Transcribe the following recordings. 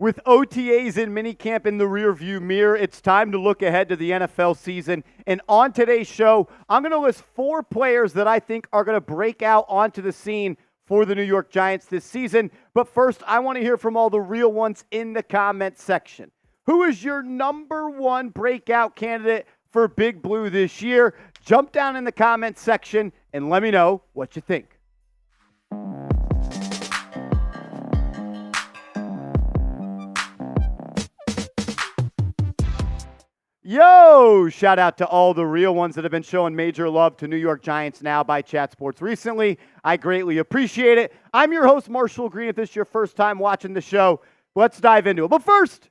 With OTAs and minicamp in the rearview mirror, it's time to look ahead to the NFL season. And on today's show, I'm going to list 4 players that I think are going to break out onto the scene for the New York Giants this season. But first, I want to hear from all the real ones in the comment section. Who is your number 1 breakout candidate for Big Blue this year? Jump down in the comment section and let me know what you think. Yo, shout out to all the real ones that have been showing major love to New York Giants Now by Chat Sports recently. I greatly appreciate it. I'm your host, Marshall Green. If this is your first time watching the show, let's dive into it. But first,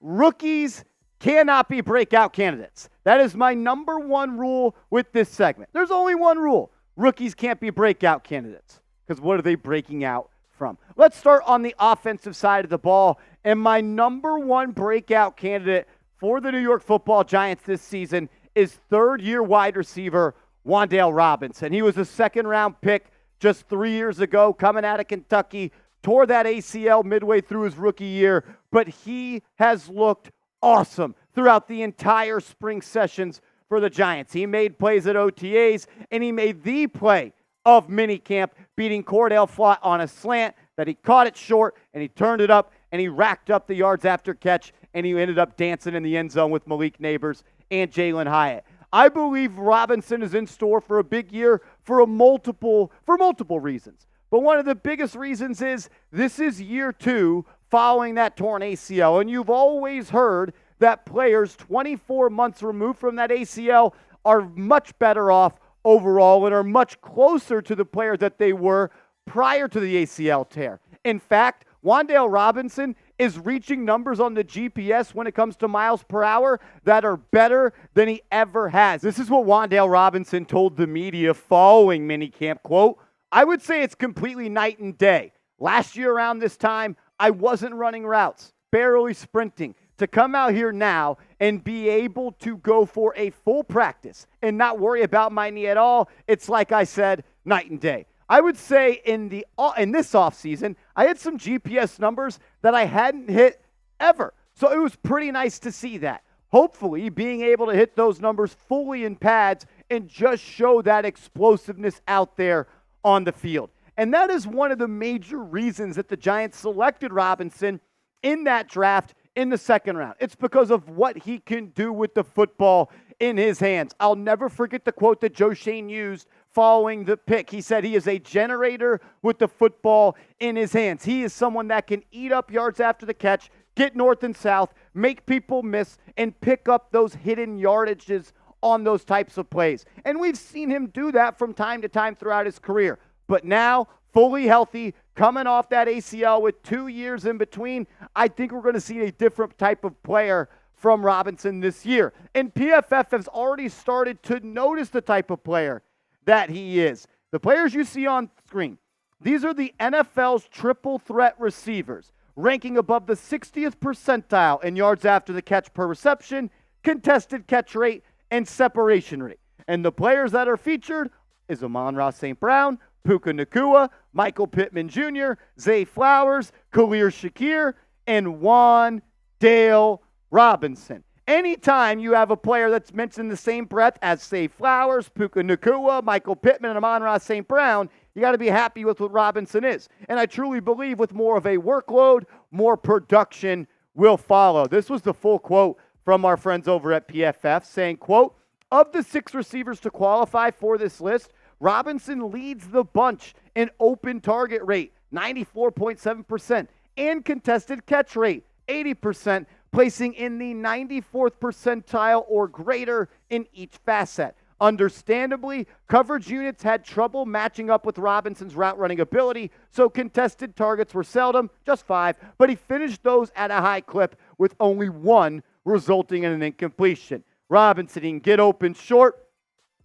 rookies cannot be breakout candidates. That is my number 1 rule with this segment. There's only one rule. Rookies can't be breakout candidates because what are they breaking out from? Let's start on the offensive side of the ball. And my number 1 breakout candidate for the New York Football Giants this season is third-year wide receiver Wan'Dale Robinson. He was a second-round pick just 3 years ago coming out of Kentucky, tore that ACL midway through his rookie year, but he has looked awesome throughout the entire spring sessions for the Giants. He made plays at OTAs, and he made the play of minicamp, beating Cordell Flott on a slant that he caught it short, and he turned it up, and he racked up the yards after catch, and he ended up dancing in the end zone with Malik Neighbors and Jalin Hyatt. I believe Robinson is in store for a big year for multiple reasons. But one of the biggest reasons is this is year 2 following that torn ACL. And you've always heard that players 24 months removed from that ACL are much better off overall and are much closer to the player that they were prior to the ACL tear. In fact, Wan'Dale Robinson is reaching numbers on the GPS when it comes to miles per hour that are better than he ever has. This is what Wan'Dale Robinson told the media following minicamp, quote, "I would say it's completely night and day. Last year around this time, I wasn't running routes, barely sprinting. To come out here now and be able to go for a full practice and not worry about my knee at all, it's like I said, night and day." I would say in this offseason, I had some GPS numbers that I hadn't hit ever. So it was pretty nice to see that. Hopefully, being able to hit those numbers fully in pads and just show that explosiveness out there on the field. And that is one of the major reasons that the Giants selected Robinson in that draft in the second round. It's because of what he can do with the football in his hands. I'll never forget the quote that Joe Shane used following the pick. He said he is a generator with the football in his hands. He is someone that can eat up yards after the catch, get north and south, make people miss, and pick up those hidden yardages on those types of plays. And we've seen him do that from time to time throughout his career. But now, fully healthy, coming off that ACL with 2 years in between, I think we're going to see a different type of player from Robinson this year. And PFF has already started to notice the type of player that he is. The players you see on screen, these are the NFL's triple threat receivers, ranking above the 60th percentile in yards after the catch per reception, contested catch rate, and separation rate. And the players that are featured is Amon-Ra St. Brown, Puka Nacua, Michael Pittman Jr., Zay Flowers, Khalil Shakir, and Wan'Dale Robinson. Anytime you have a player that's mentioned in the same breath as, say, Flowers, Puka Nacua, Michael Pittman, and Amon-Ra St. Brown, you got to be happy with what Robinson is. And I truly believe with more of a workload, more production will follow. This was the full quote from our friends over at PFF saying, quote, "Of the 6 receivers to qualify for this list, Robinson leads the bunch in open target rate, 94.7%, and contested catch rate, 80%, placing in the 94th percentile or greater in each facet. Understandably, coverage units had trouble matching up with Robinson's route running ability, so contested targets were seldom, just 5, but he finished those at a high clip with only 1 resulting in an incompletion. Robinson, he can get open short,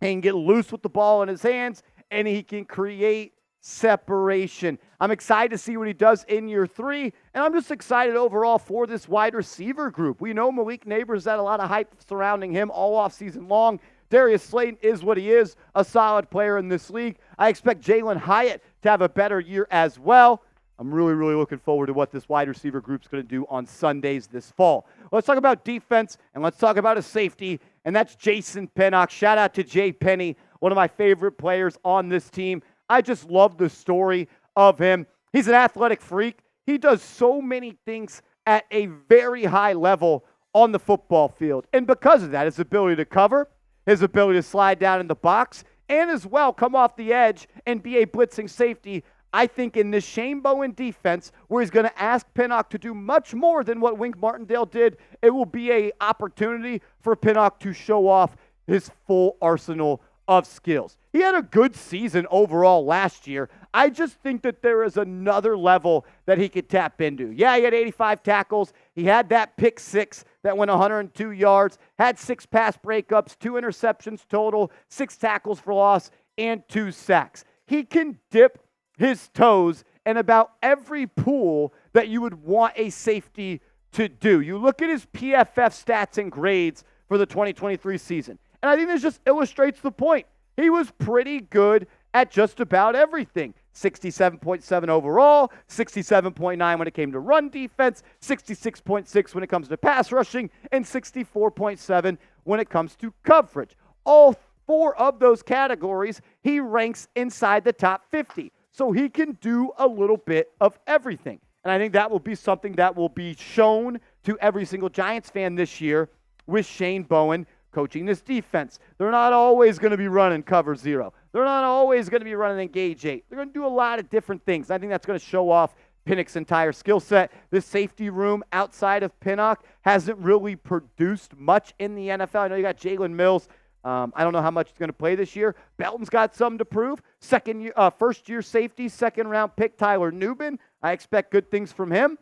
he can get loose with the ball in his hands, and he can create separation. I'm excited to see what he does in year 3, and I'm just excited overall for this wide receiver group. We know Malik Neighbors had a lot of hype surrounding him all offseason long. Darius Slayton is what he is, a solid player in this league. I expect Jalin Hyatt to have a better year as well. I'm really, really looking forward to what this wide receiver group's going to do on Sundays this fall. Let's talk about defense, and let's talk about a safety, and that's Jason Pinnock. Shout out to Jay Penny, one of my favorite players on this team. I just love the story of him. He's an athletic freak. He does so many things at a very high level on the football field. And because of that, his ability to cover, his ability to slide down in the box, and as well come off the edge and be a blitzing safety, I think in this Shane Bowen defense, where he's going to ask Pinnock to do much more than what Wink Martindale did, it will be an opportunity for Pinnock to show off his full arsenal of skills. He had a good season overall last year. I just think that there is another level that he could tap into. Yeah, he had 85 tackles. He had that pick six that went 102 yards, had 6 pass breakups, 2 interceptions total, 6 tackles for loss, and 2 sacks. He can dip his toes in about every pool that you would want a safety to do. You look at his PFF stats and grades for the 2023 season, and I think this just illustrates the point. He was pretty good at just about everything. 67.7 overall, 67.9 when it came to run defense, 66.6 when it comes to pass rushing, and 64.7 when it comes to coverage. All 4 of those categories, he ranks inside the top 50. So he can do a little bit of everything. And I think that will be something that will be shown to every single Giants fan this year with Shane Bowen coaching this defense. They're not always going to be running cover 0. They're not always going to be running engage 8. They're going to do a lot of different things. I think that's going to show off Pinnock's entire skill set. The safety room outside of Pinnock hasn't really produced much in the NFL. I know you got Jalen Mills. I don't know how much he's going to play this year. Belton's got something to prove. First-year safety, second-round pick Tyler Nubin. I expect good things from him.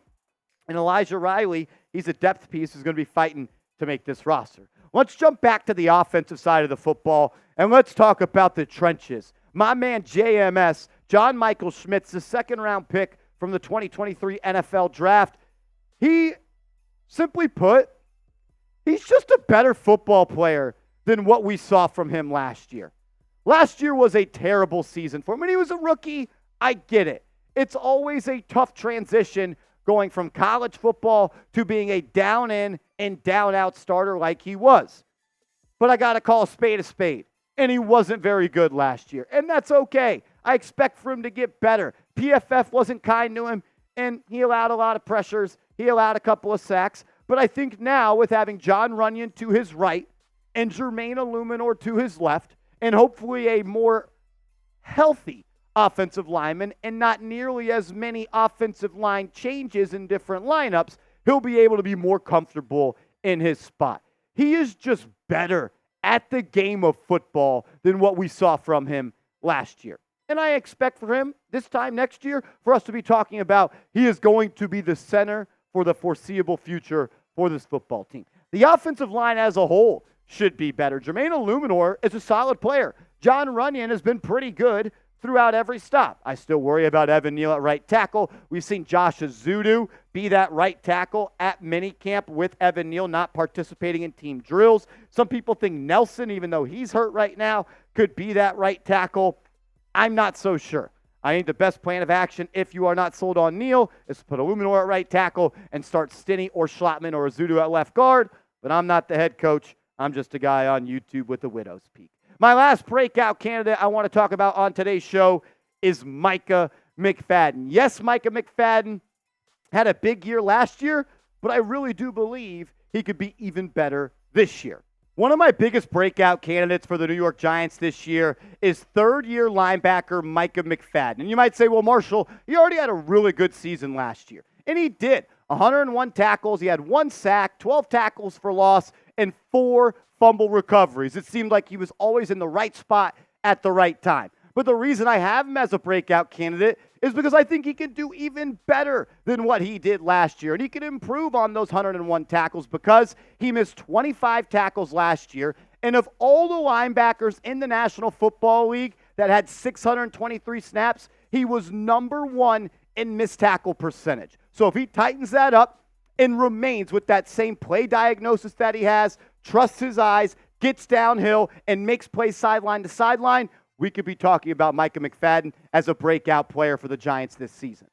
And Elijah Riley, he's a depth piece who's going to be fighting to make this roster. Let's jump back to the offensive side of the football, and let's talk about the trenches. My man JMS, John Michael Schmitz, the second-round pick from the 2023 NFL Draft. He, simply put, he's just a better football player than what we saw from him last year. Last year was a terrible season for him. When he was a rookie, I get it. It's always a tough transition going from college football to being a down-in and down-out starter like he was. But I got to call a spade, and he wasn't very good last year, and that's okay. I expect for him to get better. PFF wasn't kind to him, and he allowed a lot of pressures. He allowed a couple of sacks. But I think now with having John Runyon to his right and Jermaine Illuminor to his left, and hopefully a more healthy offensive lineman and not nearly as many offensive line changes in different lineups, he'll be able to be more comfortable in his spot. He is just better at the game of football than what we saw from him last year. And I expect for him this time next year for us to be talking about he is going to be the center for the foreseeable future for this football team. The offensive line as a whole should be better. Jermaine Illuminor is a solid player. John Runyon has been pretty good throughout every stop. I still worry about Evan Neal at right tackle. We've seen Josh Azudu be that right tackle at minicamp with Evan Neal not participating in team drills. Some people think Nelson, even though he's hurt right now, could be that right tackle. I'm not so sure. I think the best plan of action, if you are not sold on Neal, is to put Illuminor at right tackle and start Stinney or Schlattman or Azudu at left guard. But I'm not the head coach. I'm just a guy on YouTube with a widow's peak. My last breakout candidate I want to talk about on today's show is Micah McFadden. Yes, Micah McFadden had a big year last year, but I really do believe he could be even better this year. One of my biggest breakout candidates for the New York Giants this year is third-year linebacker Micah McFadden. And you might say, well, Marshall, he already had a really good season last year. And he did. 101 tackles. He had 1 sack, 12 tackles for loss, and 4 fumble recoveries. It seemed like he was always in the right spot at the right time. But the reason I have him as a breakout candidate is because I think he can do even better than what he did last year. And he can improve on those 101 tackles because he missed 25 tackles last year. And of all the linebackers in the National Football League that had 623 snaps, he was number 1 in missed tackle percentage. So if he tightens that up and remains with that same play diagnosis that he has, trusts his eyes, gets downhill, and makes plays sideline to sideline, we could be talking about Micah McFadden as a breakout player for the Giants this season.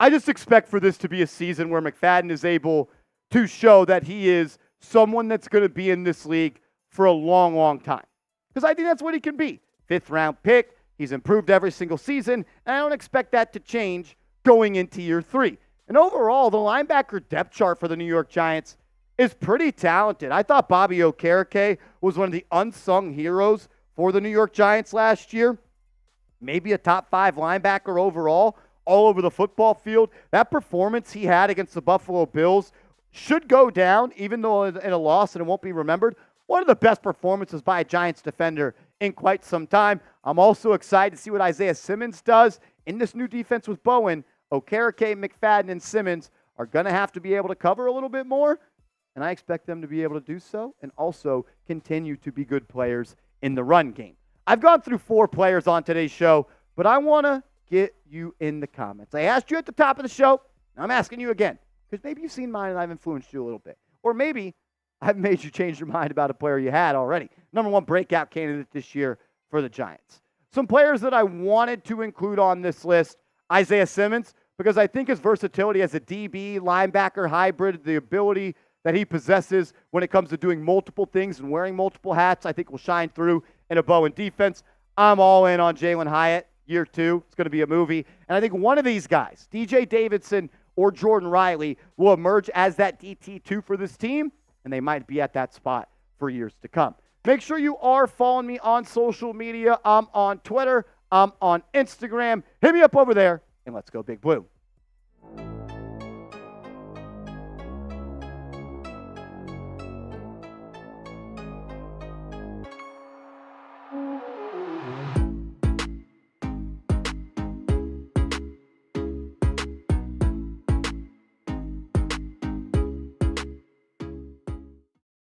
I just expect for this to be a season where McFadden is able to show that he is someone that's going to be in this league for a long, long time. Because I think that's what he can be. 5th-round pick. He's improved every single season, and I don't expect that to change going into year 3. And overall, the linebacker depth chart for the New York Giants is pretty talented. I thought Bobby Okereke was one of the unsung heroes for the New York Giants last year. Maybe a top 5 linebacker overall, all over the football field. That performance he had against the Buffalo Bills should go down, even though in a loss and it won't be remembered. One of the best performances by a Giants defender in quite some time. I'm also excited to see what Isaiah Simmons does in this new defense with Bowen. Okereke, McFadden, and Simmons are going to have to be able to cover a little bit more, and I expect them to be able to do so and also continue to be good players in the run game. I've gone through 4 players on today's show, but I want to get you in the comments. I asked you at the top of the show, and I'm asking you again, because maybe you've seen mine and I've influenced you a little bit. Or maybe I've made you change your mind about a player you had already. Number 1 breakout candidate this year for the Giants. Some players that I wanted to include on this list, Isaiah Simmons, because I think his versatility as a DB, linebacker, hybrid, the ability that he possesses when it comes to doing multiple things and wearing multiple hats, I think will shine through in a Bowen defense. I'm all in on Jalin Hyatt, year 2. It's going to be a movie. And I think one of these guys, DJ Davidson or Jordon Riley, will emerge as that DT2 for this team, and they might be at that spot for years to come. Make sure you are following me on social media. I'm on Twitter. I'm on Instagram. Hit me up over there, and let's go Big Blue.